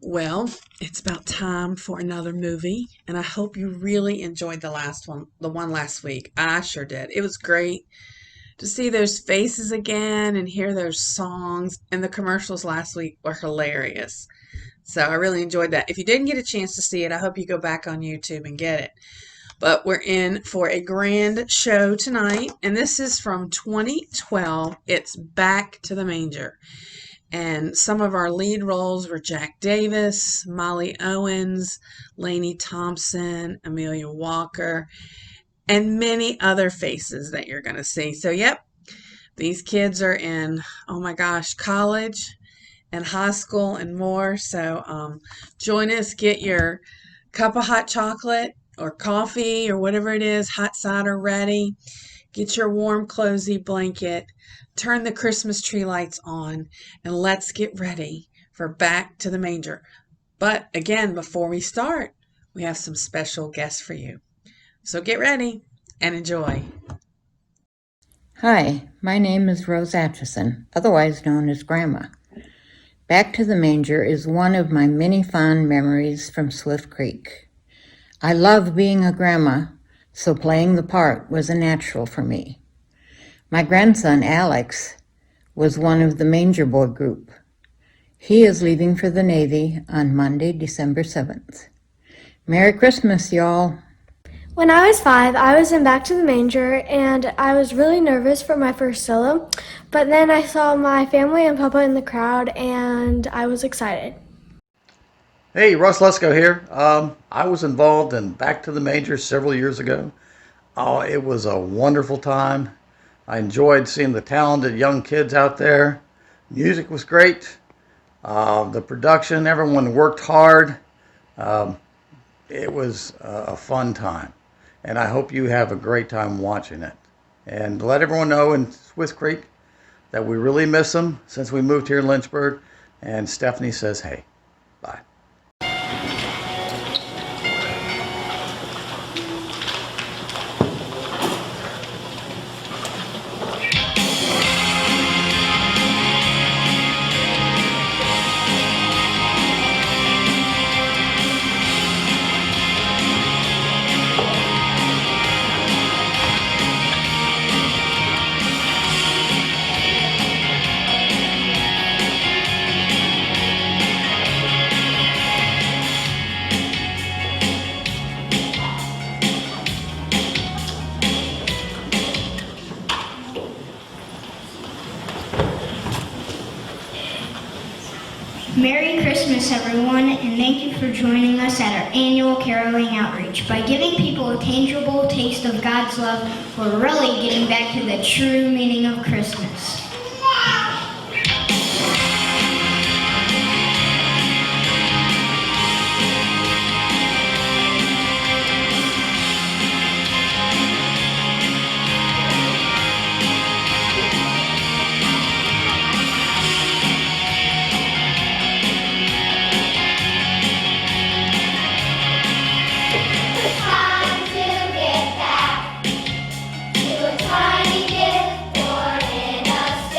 Well, it's about time for another movie, and I hope you really enjoyed the one last week. I sure did. It was great to see those faces again and hear those songs, and the commercials last week were hilarious. So I really enjoyed that. If you didn't get a chance to see it, I hope you go back on YouTube and get it. But we're in for a grand show tonight, and this is from 2012. It's Back to the Manger. And some of our lead roles were Jack Davis, Molly Owens, Lainey Thompson, Amelia Walker, and many other faces that you're going to see. So, yep, these kids are in, oh my gosh, college and high school and more. So, join us, get your cup of hot chocolate or coffee or whatever it is, hot cider ready. Get your warm, cozy blanket, turn the Christmas tree lights on, and let's get ready for Back to the Manger. But again, before we start, we have some special guests for you. So get ready and enjoy. Hi, my name is Rose Atchison, otherwise known as Grandma. Back to the Manger is one of my many fond memories from Swift Creek. I love being a grandma, so playing the part was a natural for me. My grandson, Alex, was one of the Manger Boy group. He is leaving for the Navy on Monday, December 7th. Merry Christmas, y'all. When I was 5, I was in Back to the Manger, and I was really nervous for my first solo, but then I saw my family and Papa in the crowd, and I was excited. Hey, Russ Lesko here. I was involved in Back to the Manger several years ago. It was a wonderful time. I enjoyed seeing the talented young kids out there. Music was great. The production, everyone worked hard. Um, it was a fun time. And I hope you have a great time watching it. And let everyone know in Swiss Creek that we really miss them since we moved here in Lynchburg. And Stephanie says, hey, bye. Merry Christmas, everyone, and thank you for joining us at our annual caroling outreach. By giving people a tangible taste of God's love, we're really getting back to the true meaning of Christmas. Tiny gift poured in a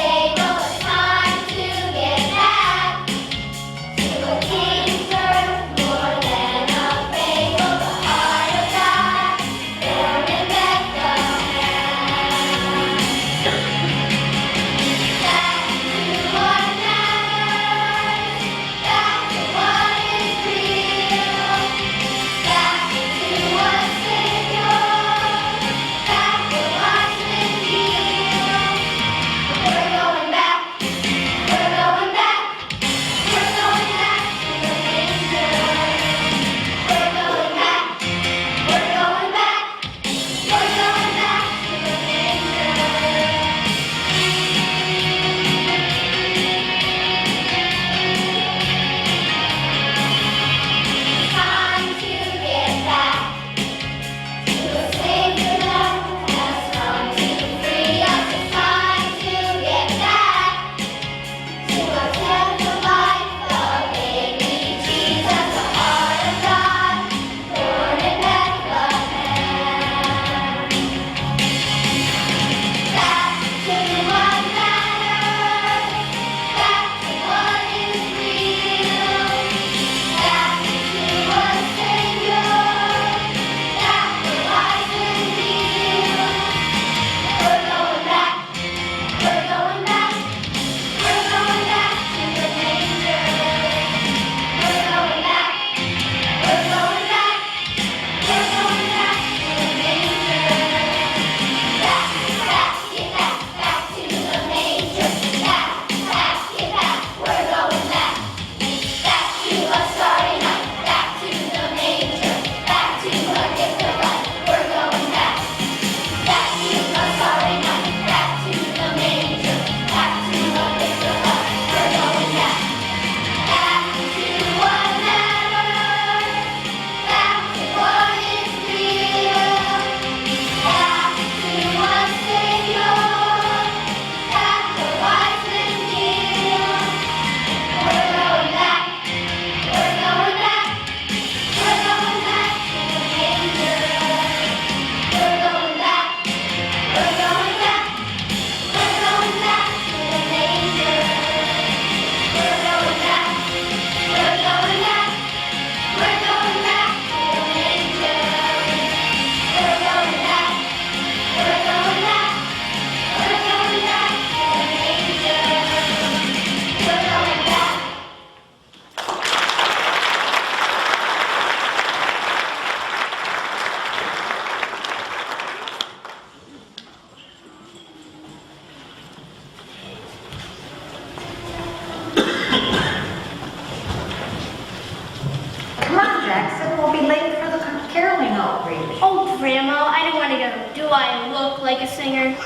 Oh, Grandma, I don't want to go. Do I look like a singer?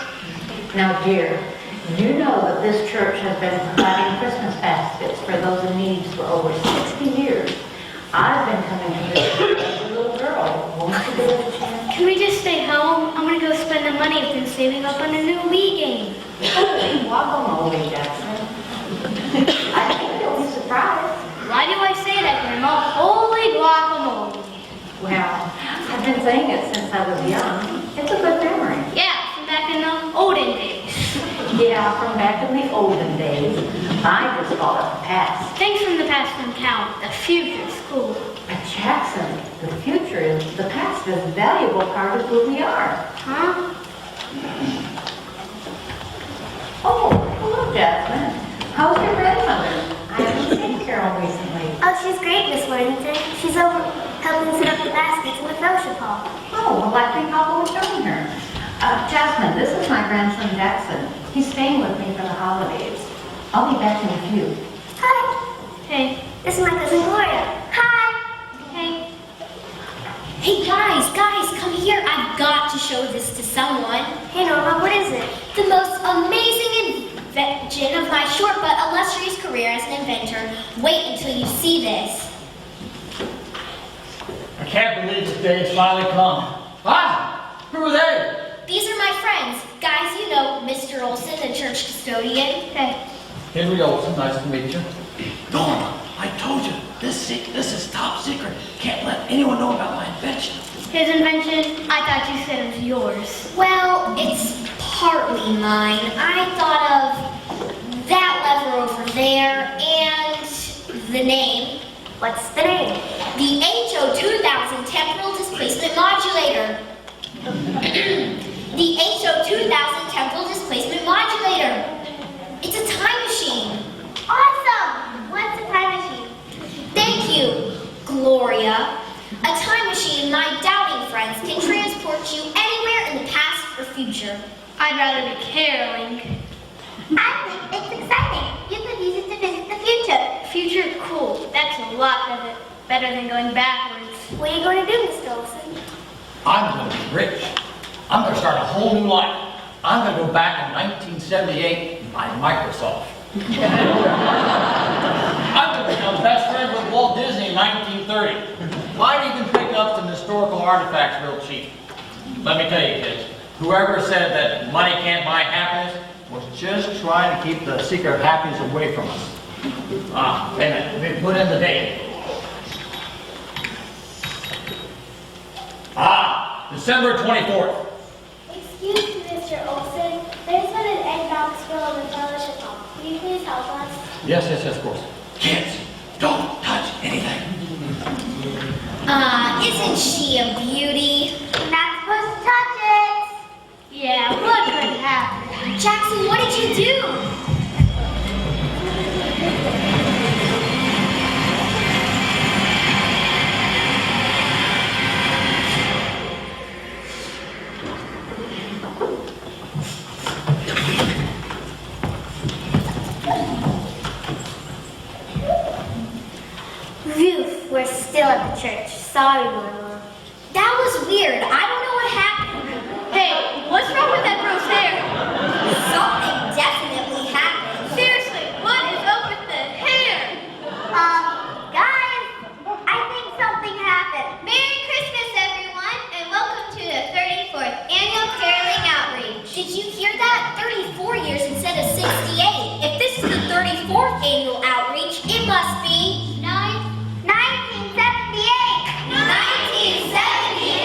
Now, dear, you know that this church has been providing Christmas baskets for those in need for over 60 years. I've been coming to this church as a little girl. Won't you give it a chance? Can we just stay home? I'm going to go spend the money I've been saving up on a new Wii game. Holy guacamole, Jackson. I think you'll be surprised. Why do I say that, Grandma? Holy guacamole. Well, I've been saying it since I was young. It's a good memory. Yeah, from back in the olden days. Yeah, from back in the olden days. I just call it the past. Things from the past don't count. The future's cool. But Jackson, the future is the past is a valuable part of who we are. Huh? Oh, hello, Jasmine. How's your grandmother? I haven't seen Carol recently. Oh, she's great, Miss Worthington. She's over helping set up the baskets in the fellowship hall. Oh, well, I think I'll go join her. Jasmine, this is my grandson Jackson. He's staying with me for the holidays. I'll be back in a few. Hi. Hey. This is my cousin Gloria. Hi. Hey. Hey guys, come here. I've got to show this to someone. Hey Norma, what is it? The most amazing invention of my short but illustrious career as an inventor. Wait until you see this. I can't believe this day has finally come. Ah! Who are they? These are my friends. Guys, you know Mr. Olson, the church custodian. Hey. Henry Olson, nice to meet you. Norma, I told you, this is top secret. Can't let anyone know about my invention. His invention? I thought you said it was yours. Well, it's partly mine. I thought of that lever over there and the name. What's the name? The HO2000 temporal displacement modulator. The HO2000 temporal displacement modulator. It's a time machine. Awesome! What's a time machine? Thank you, Gloria. A time machine my doubting friends can transport you anywhere in the past or future. I'd rather be caroling. I think it's exciting. You could use it to visit the future. Future, cool. That's a lot better than going backwards. What are you going to do, Mr. Olson? I'm going to be rich. I'm going to start a whole new life. I'm going to go back in 1978 and buy Microsoft. I'm going to become best friends with Walt Disney in 1930. Might even pick up some historical artifacts real cheap. Let me tell you, kids, whoever said that money can't buy happiness was just trying to keep the secret of happiness away from us. Wait a minute. Let me put in the date. December 24th. Excuse me, Mr. Olson. There's been an egg box spill in the fellowship hall. Will you please help us? Yes, of course. Kids, don't touch anything. Isn't she a beauty? You're not supposed to touch it. Yeah, what could happen? Jackson, what did you do? Phew, we're still at the church. Sorry, Norma. That was weird. I don't know what happened. Hey, what's wrong with that girl's hair? Something definitely happened. Seriously, what is up with the hair? Guys, I think something happened. Merry Christmas, everyone, and welcome to the 34th Annual Caroling Outreach. Did you hear that? 34 years instead of 68. If this is the 34th Annual Outreach, it must be 1978. 1978!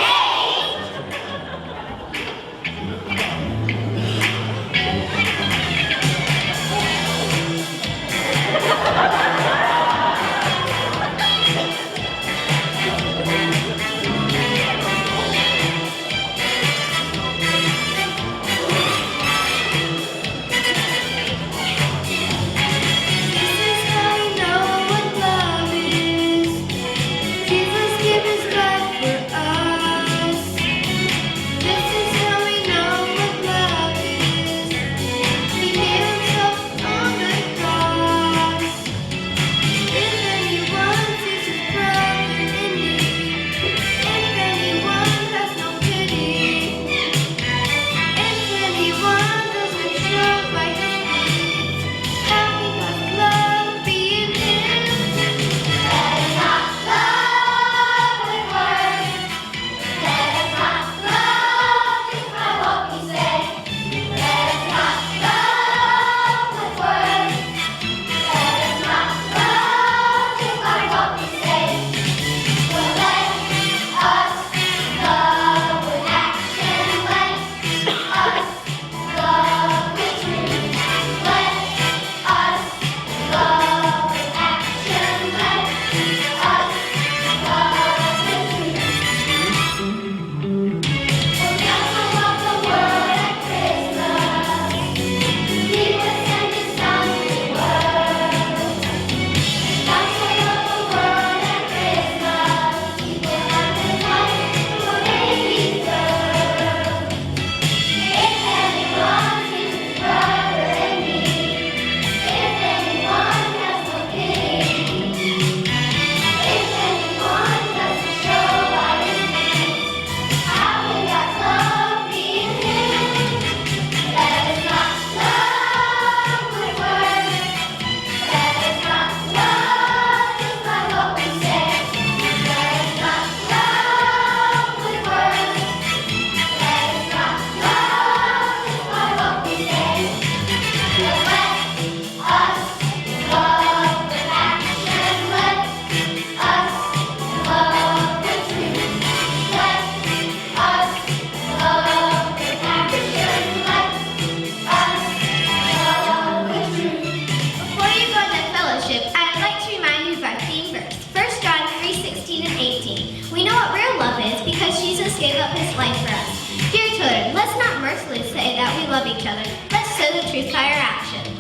each other. Let's show the truth by our actions.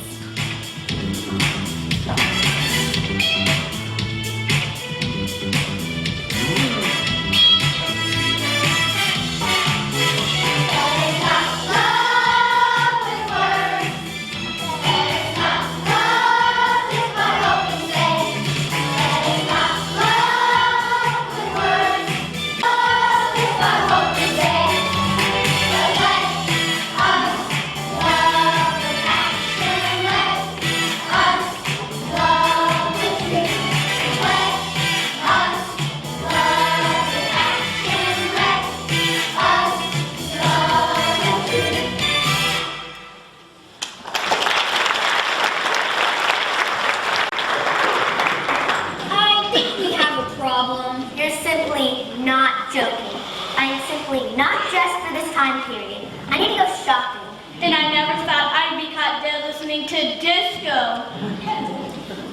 You're simply not joking. I am simply not dressed for this time period. I need to go shopping. And I never thought I'd be caught dead listening to disco.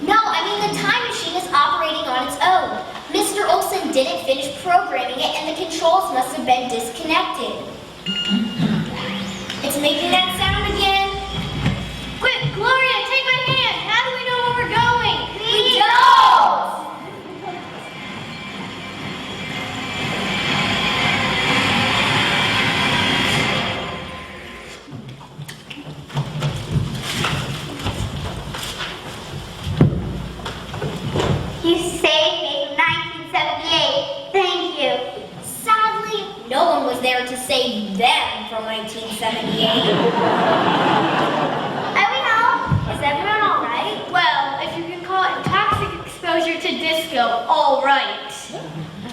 No, I mean the time machine is operating on its own. Mr. Olson didn't finish programming it and the controls must have been disconnected. It's making that sound again. Quick, Gloria, take my hand. How do we know where we're going? We don't! You saved me from 1978. Thank you. Sadly, no one was there to save them from 1978. Are we home? Is everyone all right? Well, if you can call it toxic exposure to disco, all right.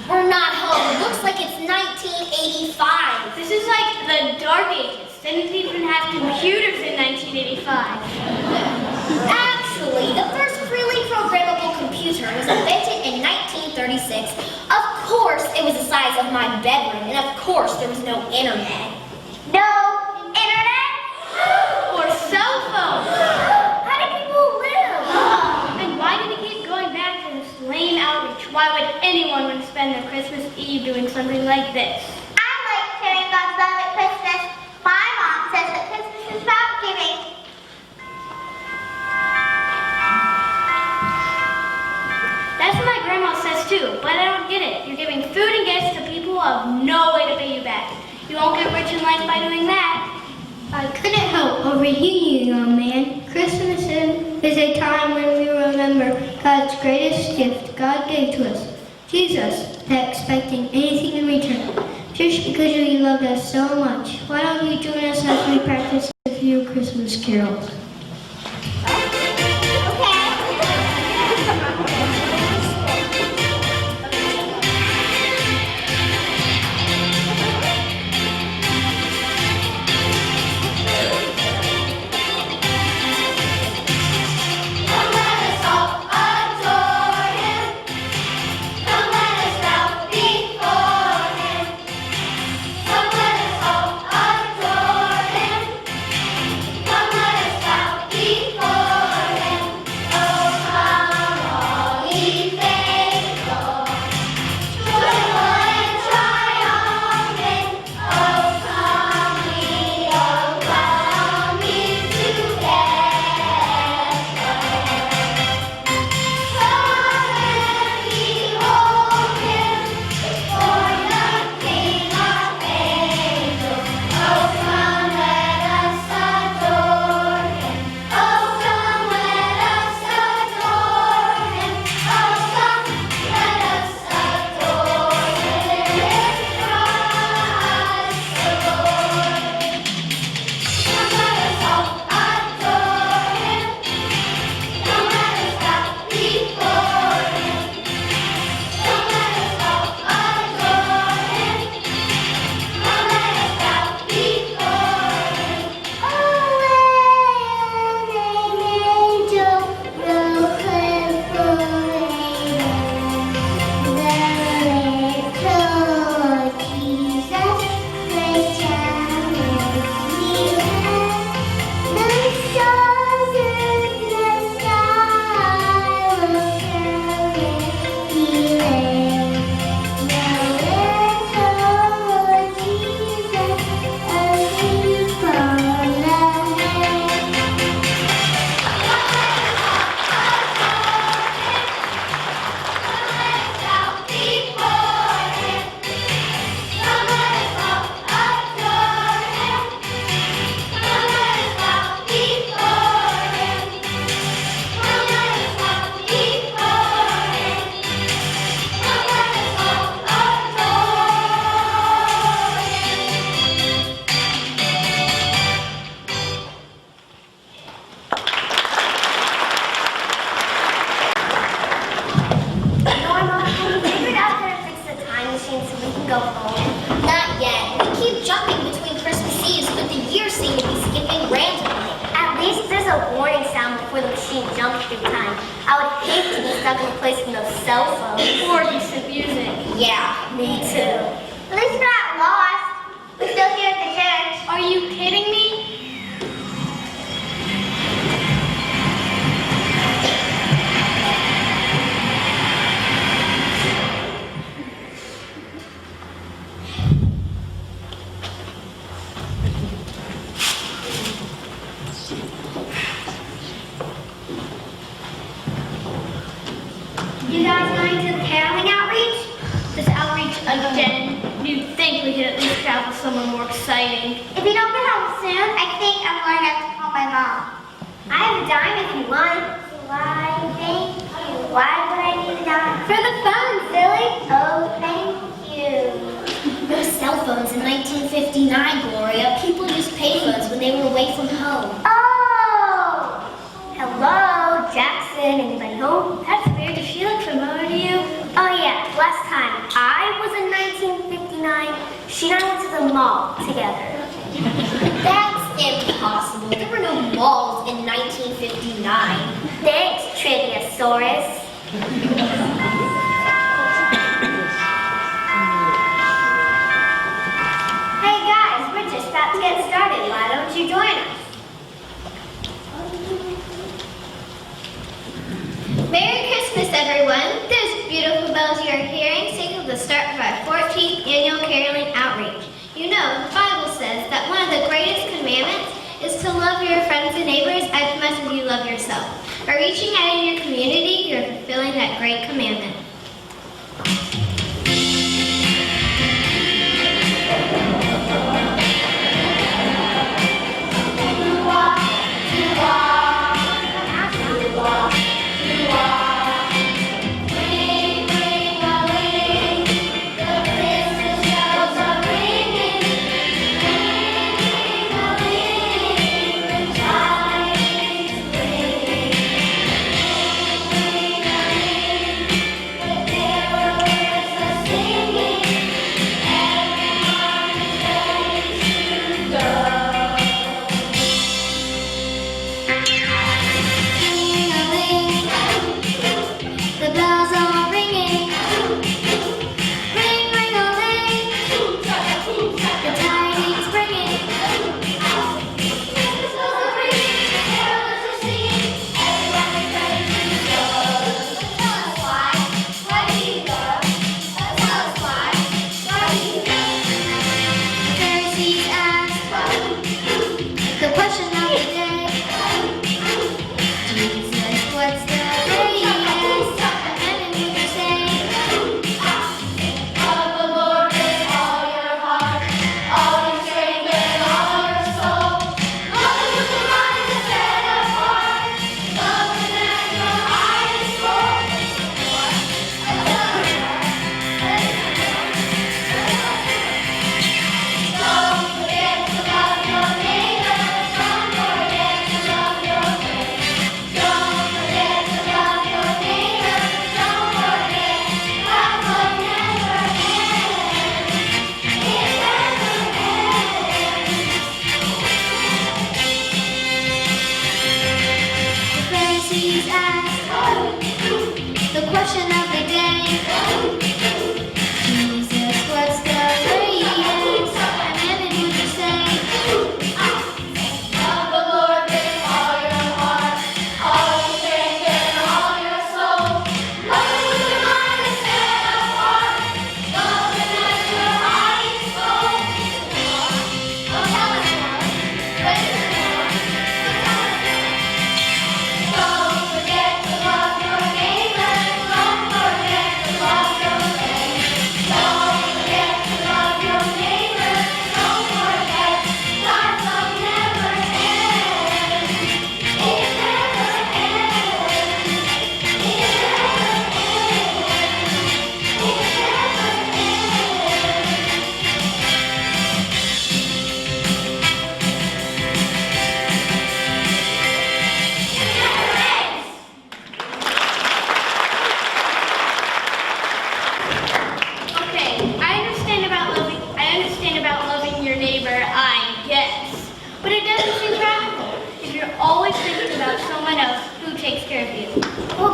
We're not home. Looks like it's 1985. This is like the Dark Ages. Didn't even have computers in 1985. Actually, the first freely programmable computer was invented in 1936. Of course, it was the size of my bedroom, and of course, there was no internet. No internet? Or cell phones? How do people live? And why did he keep going back to this lame outreach? Why would anyone want to spend their Christmas Eve doing something like this? I like hearing God's love at Christmas. My mom says that Christmas is about giving. That's what my grandma says too, but I don't get it. You're giving food and gifts to people who have no way to pay you back. You won't get rich in life by doing that. I couldn't help overhearing you, young man. Christmas is a time when we remember God's greatest gift God gave to us, Jesus, not expecting anything in return. Just because you loved us so much, why don't you join us as we practice a few Christmas carols? Come let us go home? Not yet. We keep jumping between Christmas Eves, but the years seem to be skipping randomly. At least there's a warning sound before the machine jumps through time. I would hate to be stuck in a place with no cell phone. Or decent music. Yeah, me too. At least we're not lost. We're still here at the church. Are you kidding me? You guys going to the caroling outreach? This outreach again. You'd think we could at least travel somewhere more exciting. If you don't get home soon, I think I'm going to have to call my mom. I have a dime if you want. Why, thank you. Why would I need a dime? For the fun, silly. Oh, thank you. No cell phones in 1959, Gloria. People used payphones when they were away from home. Oh! Hello, Jackson. Anybody home? That's weird. Does she look familiar to you? Oh yeah, last time I was in 1959, she and I went to the mall together. That's impossible. There were no malls in 1959. Thanks, Triviosaurus. Hey guys, we're just about to get started. Why don't you join us? Merry Christmas, everyone. Those beautiful bells you are hearing signal the start of our 14th annual caroling outreach. You know, the Bible says that one of the greatest commandments is to love your friends and neighbors as much as you love yourself. By reaching out in your community, you're fulfilling that great commandment.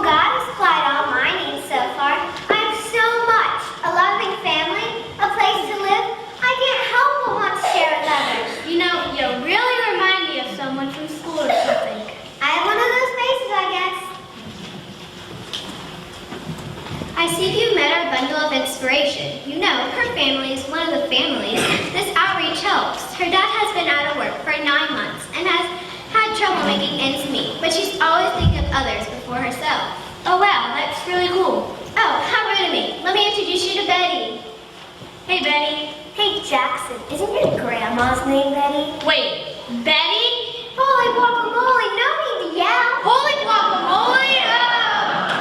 Well, God has supplied all my needs so far. I have so much. A loving family, a place to live. I can't help but want to share with others. You know, you really remind me of someone from school or something. I have one of those faces, I guess. I see you met our bundle of inspiration. You know, her family is one of the families this outreach helps. Her dad has been out of work for 9 months and has had trouble making ends meet, but she's always thinking of others before herself. Oh wow, that's really cool. Oh, how rude of me. Let me introduce you to Betty. Hey Betty. Hey, Jackson. Isn't your grandma's name Betty? Wait, Betty? Holy guacamole, no need to yell. Holy guacamole!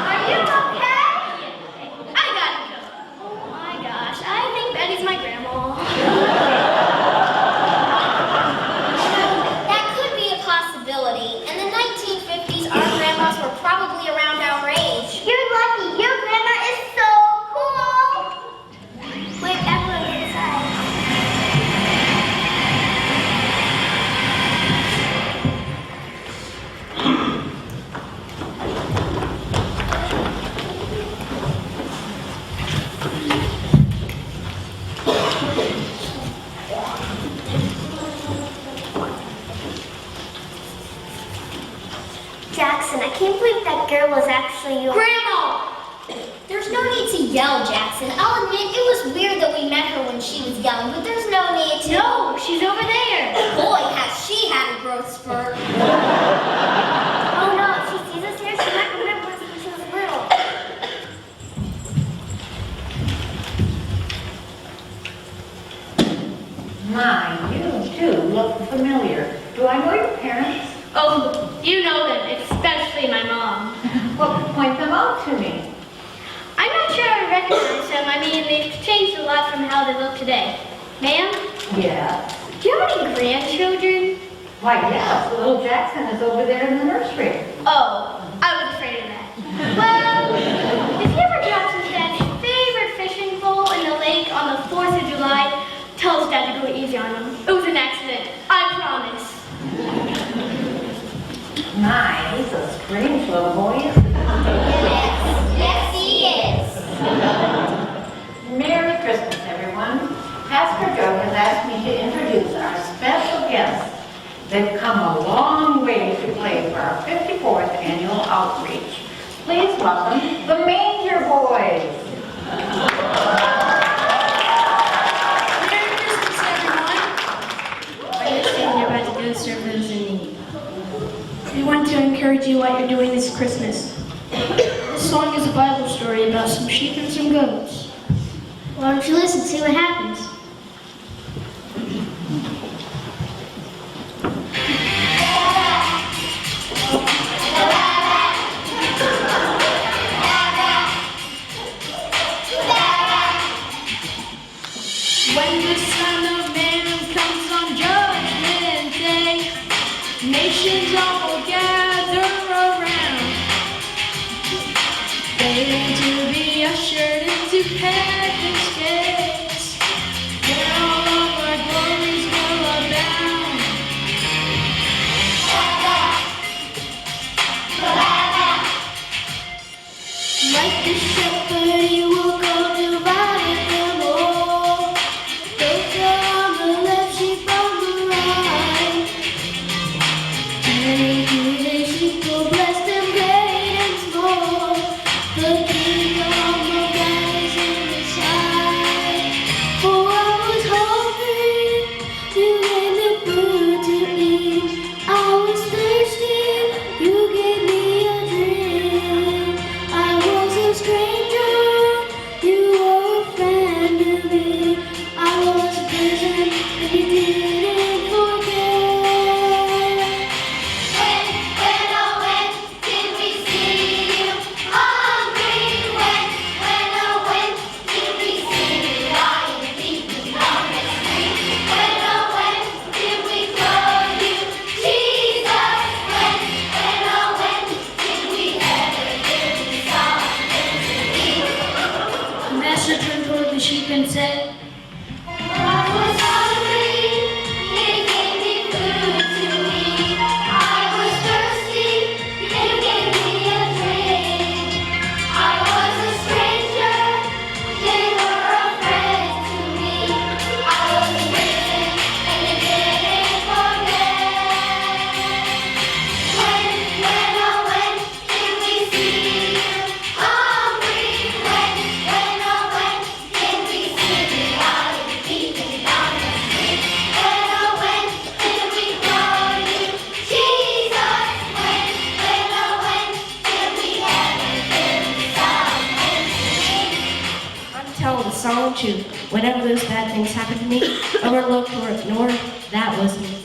Are you okay? I gotta go. Oh my gosh, I think Betty's my grandma. That could be a possibility. In the 1950s, our grandmas were probably around our age. You're lucky. Your grandma is so cool. Wait, everyone's inside. Jackson, I can't believe that girl was actually your Grandma! There's no need to yell, Jackson. I'll admit it was weird that we met her when she was young, but there's no need to. No, she's over there. Boy, has she had a growth spurt. Oh no, if she sees us here, she might remember us when she was little. My, you too look familiar. Do I know your parents? Oh, you know them, especially my mom. Well, point them out to me. I'm not sure I recognize them. I mean, they've changed a lot from how they look today. Ma'am, Yeah. do you have any grandchildren? Why, yes, little Jackson is over there in the nursery. Oh, I was afraid of that. Well, if you ever drop some dad's favorite fishing pole in the lake on the 4th of July, tell his dad to go easy on him. It was an accident. I promise. My, he's a strange little boy, isn't he? Yes, he is. Merry Christmas, everyone. Pastor Joe has asked me to introduce our special guests. They've come a long way to play for our 54th annual outreach. Please welcome the Manger Boys. Merry Christmas, everyone. I understand you're about to go serve those in need. We want to encourage you what you're doing this Christmas. This song is a Bible story about some sheep and some goats. Why don't you listen, see what happens? When the Son of Man comes on Judgment Day, nations all will gather around, waiting to be ushered into heaven's gates, where all of our glories will abound. Like the shepherd, he will go divide them all. Those on the left, sheep on the right. Turning to the sheep will bless them great and small. The kingdom of God is in the sight. For I was hungry, you gave me food to eat. I was thirsty, you gave me a drink. I was a stranger, you were a friend to me. I was a prison, and you didn't forget. When did we see you hungry? When did we see you lying deep on the street? When did we call you Jesus? When did we ever give you something to eat? The master turned toward the sheep and said, I was hungry, you gave me food to eat. I was thirsty, you gave me a drink. song to whenever those bad things happen to me, overlooked or ignored, that was me.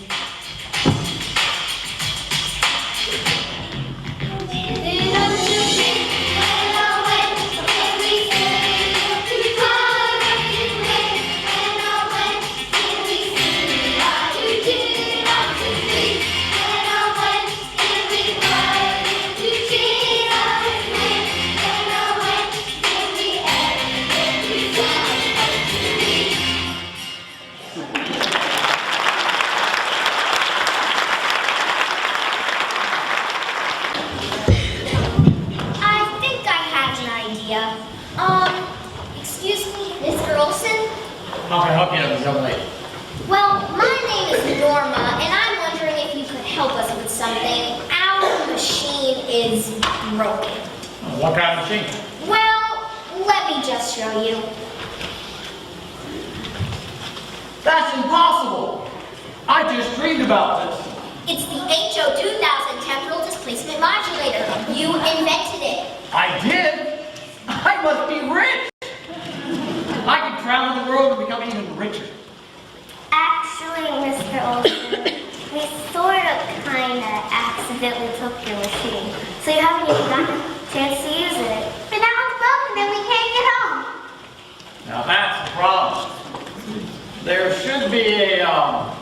Excuse me, Mr. Olson? How can I help you, young lady? Well, my name is Norma, and I'm wondering if you could help us with something. Our machine is broken. What kind of machine? Well, let me just show you. That's impossible. I just dreamed about this. It's the HO 2000 temporal displacement modulator. You invented it. I did? I must be rich. I can travel the world and become even richer. Actually, Mr. Olson, we sort of kind of accidentally took your machine. So you haven't even gotten a chance to use it. But now it's broken and we can't get home. Now that's the problem. There should be a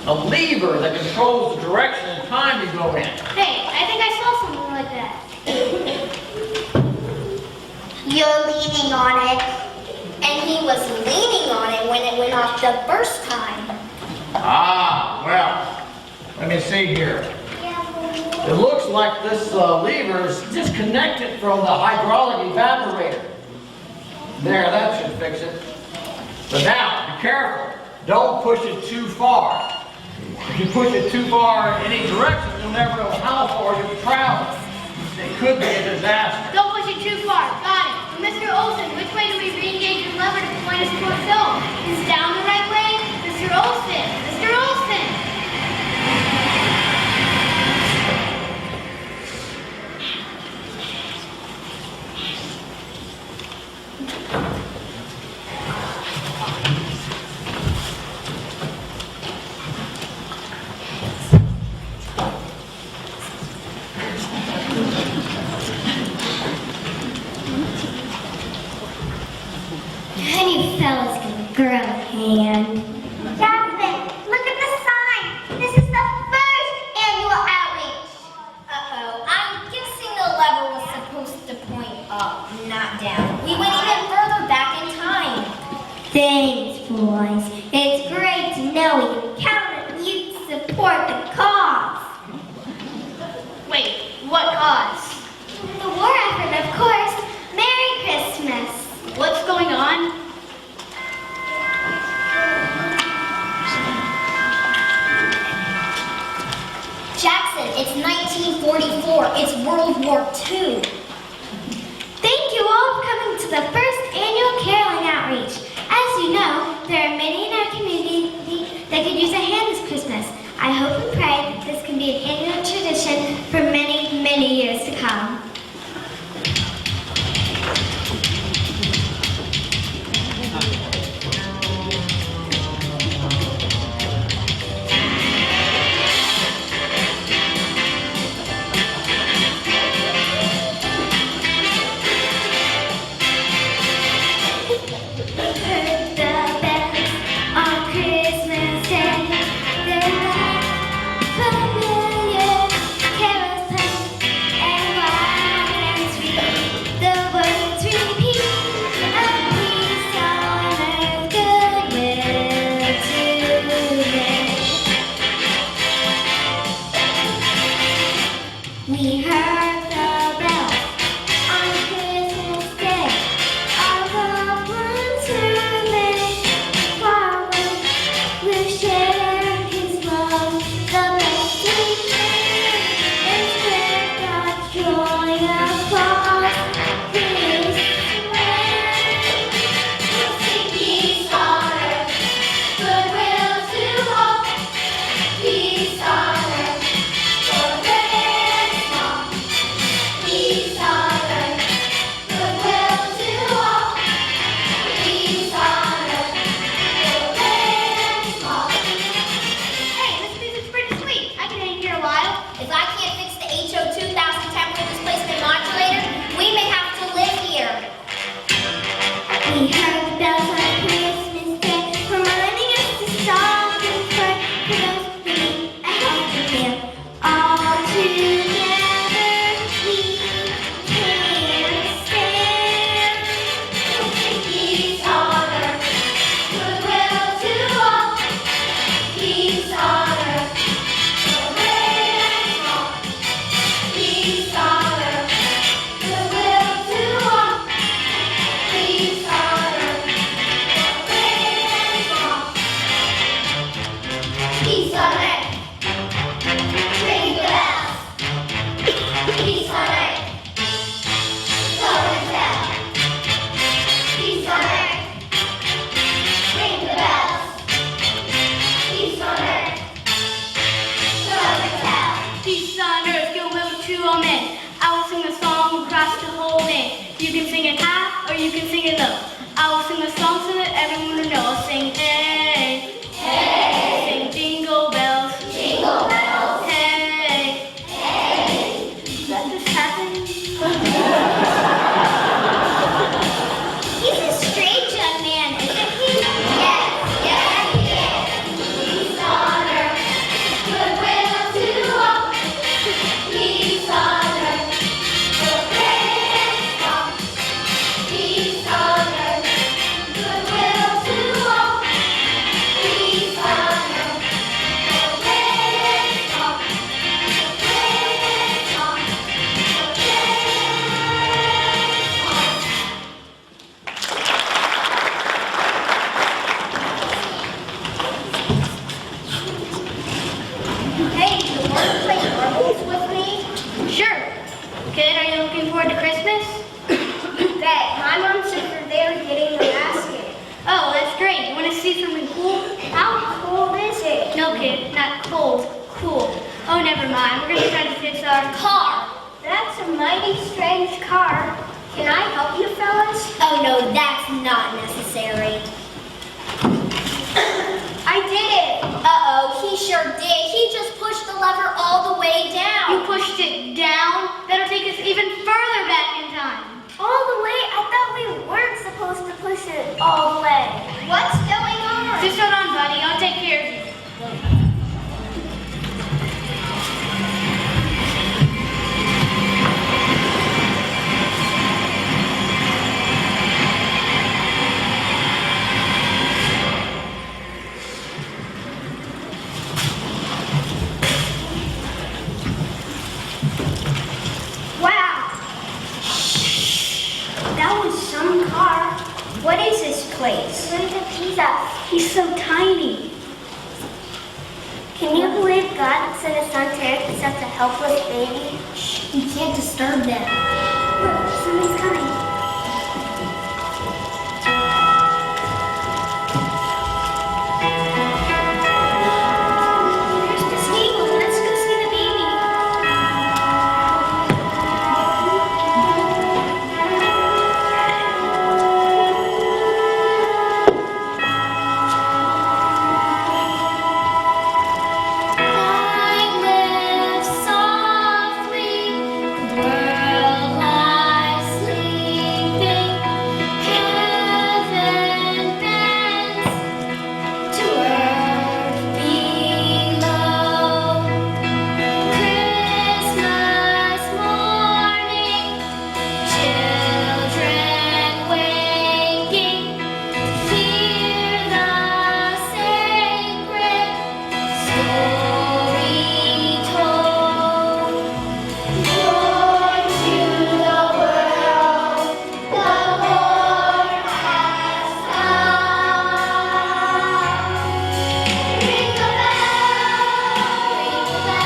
lever that controls the direction and time you go in. Hey, I think I saw something like that. You're leaning on it. And he was leaning on it when it went off the first time. Ah, well, let me see here. It looks like this lever is disconnected from the hydraulic evaporator. There, that should fix it. But now, be careful. Don't push it too far. If you push it too far in any direction, you'll never know how far you've traveled. It could be a disaster. Don't push it too far. Got it. Mr. Olson, which way do we re-engage the lever to point us towards home? Is down the right way? Mr. Olson! Mr. Olson! Any fella's gonna grow a hand. Jasmine, look at the sign. This is the first annual outreach. Uh-oh, I'm guessing the lever was supposed to point up, not down. We went even further back in time. Thanks, boys. It's great to know we can count on you to support the cause. Wait, what cause? The war effort, of course. Merry Christmas. What's going on? Jackson, it's 1944. It's World War II. Thank you all for coming to the first annual caroling outreach. As you know, there are many you can sing it low. I will sing a song so that everyone will know. I'll sing hey, hey. Sing jingle bells, jingle bells. Hey, hey. Did that just happen? He's a strange young man, isn't he? Yes, yes, he is. Peace on earth, goodwill to all. Peace on earth, the great and strong. Peace on earth, goodwill to all. Peace on earth, the great and strong. The great and strong. The great Hey, do you want to play marbles with me? Sure. Kid, are you looking forward to Christmas? Bet. My mom said you're there getting the basket. Oh, that's great. You want to see something cool? How cold is it? No, kid, not cold. Cool. Oh, never mind. We're going to try to fix our car. That's a mighty strange car. Can I help you fellas? Oh no, that's not necessary. I did it. Uh-oh, he sure did. He just pushed the lever all the way You down. pushed it down? That'll take us even further back in time. All the way? I thought we weren't supposed to push it all the way. What's going on? Just hold on, buddy. I'll take care of you. Wow. That was some car. What is this place? Prince of Jesus. He's so tiny. Can you believe God sent his son to earth as such a helpless baby? You can't disturb them. Look, somebody's coming. Here's the stable. Let's go see the baby. Night lives softly, the world lies sleeping. Heaven bends to earth below. Christmas morning, children waking to hear the sacred story told. Born to the world, the Lord has come. Ring the bell, ring the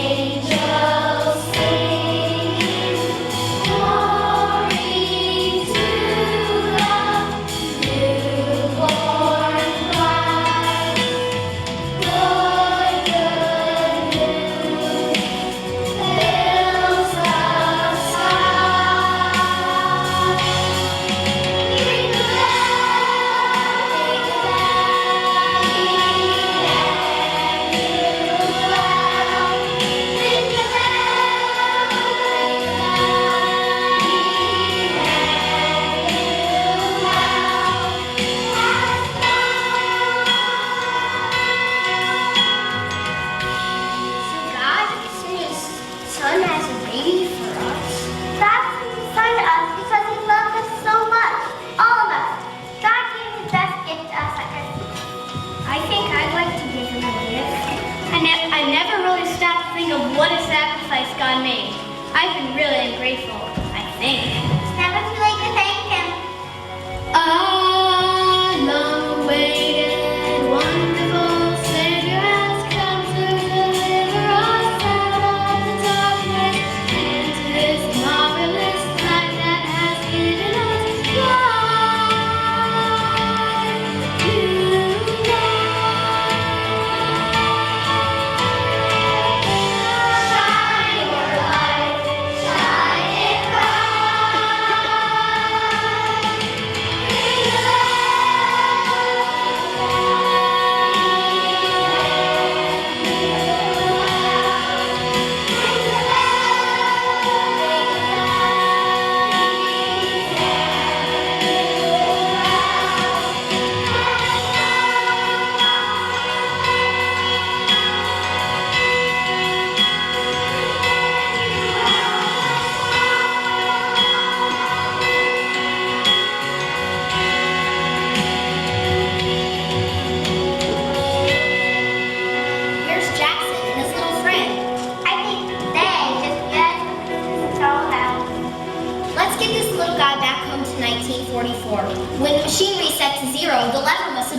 angels singing, glory to the newborn Christ. Good news fills the sky. Ring the So God sent his son as a baby for us. God sent his son to us because he loved us so much. All of us. God gave his best gift to us at Christmas. I think I'd like to give him a gift. I never really stopped to think of what a sacrifice God made. I've been really ungrateful, I think. It's never too late to thank him. I love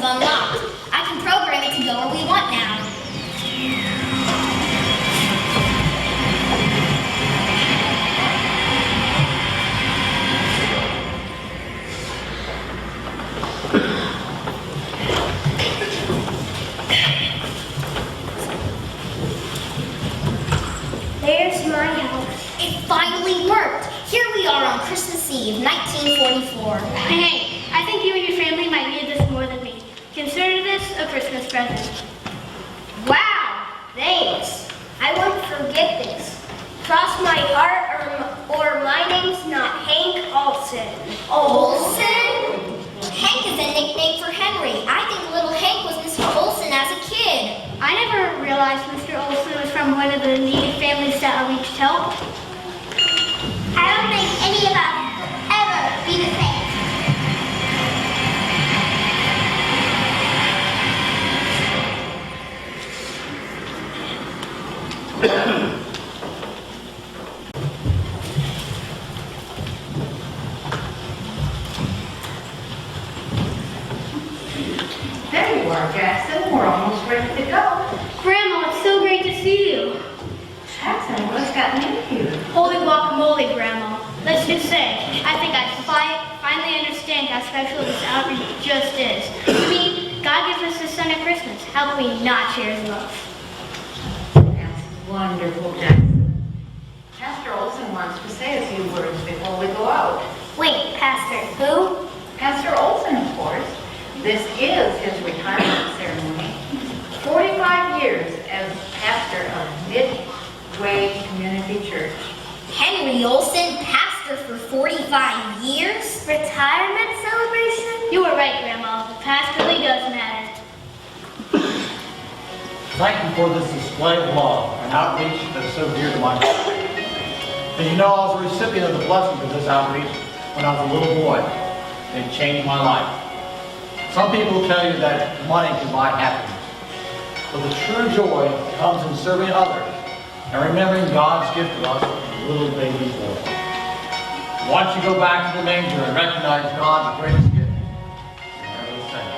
unlocked. I can program it to go where we want now. There's my house. It finally worked. Here we are on Christmas Eve, 1944. Hey, I think you and your family might need this more than me. Consider this a Christmas present. Wow, thanks. I won't forget this. Cross my heart or my name's not Hank Olson. Olson? Hank is a nickname for Henry. I think little Hank was Mr. Olson as a kid. I never realized Mr. Olson was from one of the needy families that I reached help. I don't think any of us will ever be the same. There you are, Jackson. We're almost ready to go. Grandma, it's so great to see you. Jackson, what's gotten into you? Holy guacamole, Grandma. Let's just say, I think I finally understand how special this outreach just is. I mean, God gives us the Son at Christmas. How can we not share His love? That's wonderful, Jackson. Pastor Olson wants to say a few words before we go out. Wait, Pastor, who? Pastor Olson, of course. This is his retirement ceremony. 45 years as pastor of Midway Community Church. Henry Olson, pastor for 45 years? Retirement celebration? You were right, Grandma. The past really does matter. Thank you for this display of love and outreach that is so dear to my heart. As you know, I was a recipient of the blessings of this outreach when I was a little boy. It changed my life. Some people tell you that money can buy happiness, but the true joy comes in serving others and remembering God's gift to us, a little baby boy. Once you go back to the manger and recognize God's greatest gift, you'll never the same.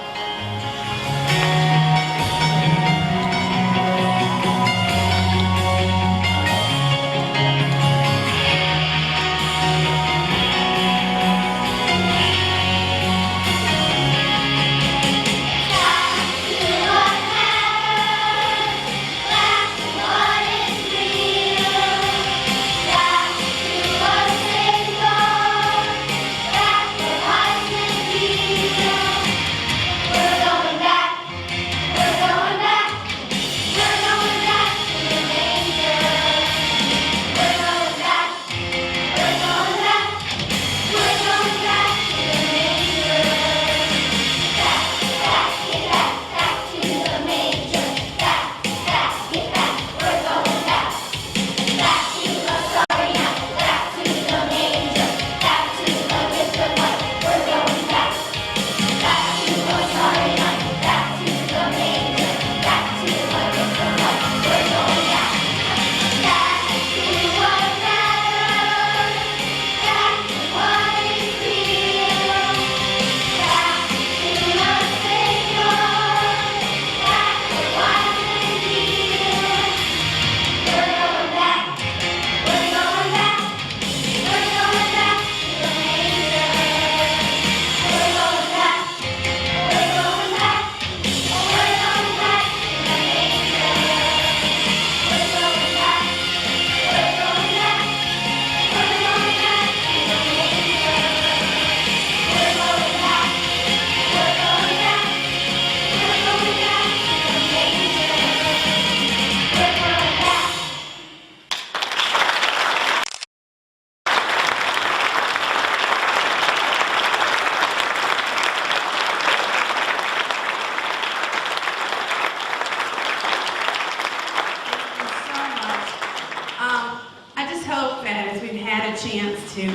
chance to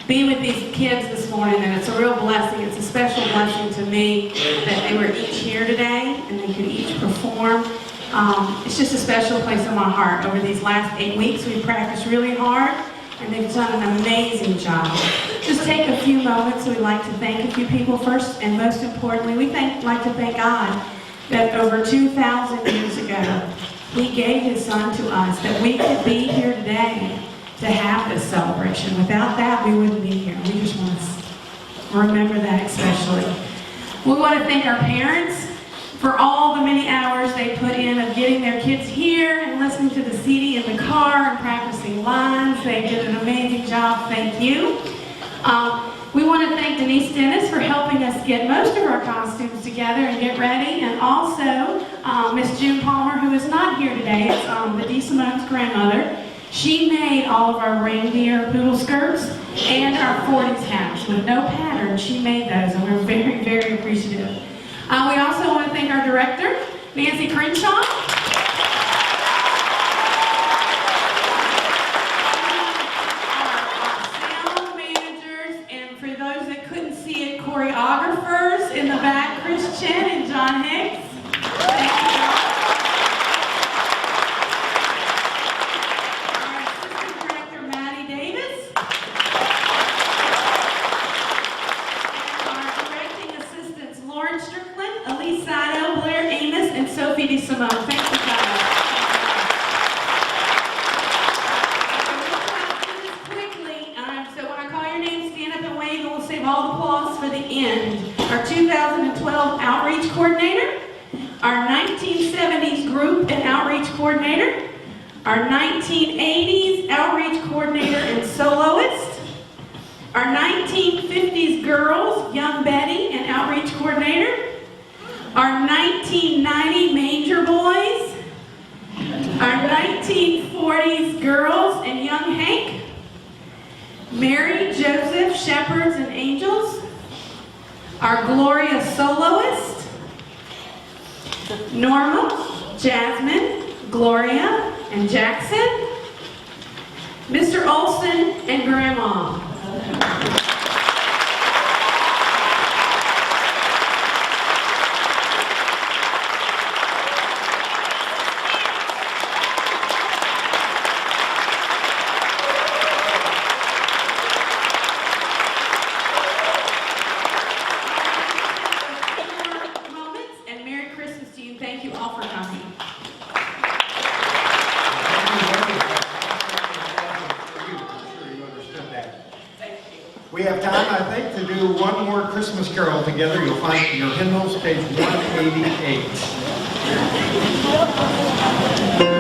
be with these kids this morning, and it's a real blessing. It's a special blessing to me that they were each here today and they could each perform. It's just a special place in my heart. Over these last 8 weeks, we practiced really hard, and they've done an amazing job. Just take a few moments. We'd like to thank a few people first, and most importantly, like to thank God that over 2,000 years ago, He gave His Son to us, that we could be here today to have this celebration. Without that, we wouldn't be here. We just want to remember that especially. We want to thank our parents for all the many hours they put in of getting their kids here and listening to the CD in the car and practicing lines. They did an amazing job. Thank you. We want to thank Denise Dennis for helping us get most of our costumes together and get ready, and also Miss June Palmer, who is not here today. It's the D. Simone's grandmother. She made all of our reindeer poodle skirts and our 40s hats with no pattern. She made those, and we're very, very appreciative. We also want to thank our director, Nancy Crenshaw. Choreographers in the back, Chris Chen and John Hicks. Thank you, John. Our assistant director, Maddie Davis. And our directing assistants, Lauren Strickland, Elise Sato, Blair Amos, and Sophie DeSimone. Thank you, guys. So when I call your name, stand up and wave, and we'll save all the applause for the end. Our 2012 Outreach Coordinator, our 1970s Group and Outreach Coordinator, our 1980s Outreach Coordinator and Soloist, our 1950s Girls, Young Betty and Outreach Coordinator, our 1990 Manger Boys, our 1940s Girls and Young Hank, Mary, Joseph, Shepherds, and Angels, our Gloria Soloist, Norma, Jasmine, Gloria, and Jackson, Mr. Olson, and Grandma. We have time, I think, to do one more Christmas carol together. You'll find it in your hymnals, page 188.